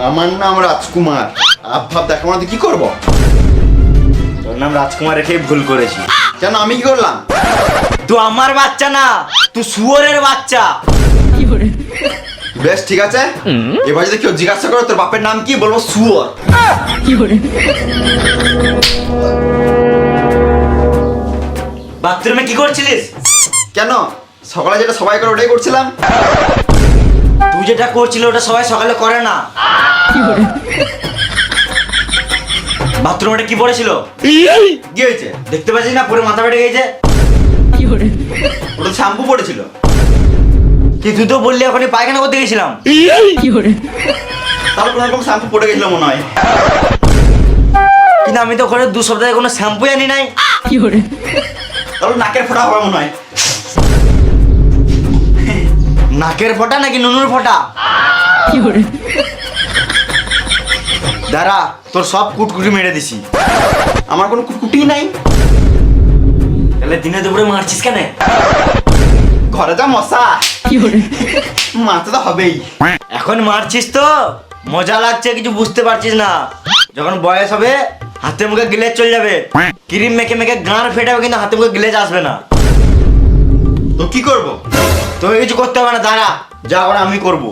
আমার নাম রাজকুমার। আভাব দেখো মানে কি করব? তোর নাম রাজকুমার রেখেই ভুল করেছি। কেন, আমি কি করলাম? তুই আমার বাচ্চা না, তুই শুয়োরের বাচ্চা। বেশ ঠিক আছে, এবার যদি কেউ জিজ্ঞাসা করে তোর বাপের নাম কি, বলবো শুয়োর। বাথরুমে কি করছিলিস? কেন, সকালে যেটা সবাই করে ওটাই করছিলাম। তুই যেটা করছিলি ওটা সবাই সকালে করে না। বাথরুমে কি পড়েছিল? কি হয়েছে? দেখতে পাচ্ছিস না পুরো মাথা ফেটে গেছে। ওটা শ্যাম্পু পড়েছিল। কি তুই তো বললি এখনই পায়খানা করতে গেছিলাম। তাহলে কোনো রকম শ্যাম্পু পড়ে গেছিল মনে হয়। কিন্তু আমি তো ঘরে 2 সপ্তাহে কোনো শ্যাম্পু আনি নাই। তাহলে নাকের ফোঁটা হবে মনে হয়। নাকের ফোঁটা নাকি নুনুর ফোঁটা? দাঁড়া, তোর সব কুটকুটি মেরে দিছি। আমার কোনো কুটকুটি নাই। তাহলে দিনে দুপুরে মারছিস কেন? ঘরে যা মশা, মারতে তো হবেই। এখন মারছিস তো মজা লাগছে, কিছু বুঝতে পারছিস না। যখন বয়স হবে হাতে মুখে গ্লেজ চলে যাবে। ক্রিম মেখে মেখে গাঁড় ফেটাবে, কিন্তু হাতে মুখে গ্লেজ আসবে না। তো কি করব? তোকে কিছু করতে হবে না, দাঁড়া, যা ওরা আমি করবো।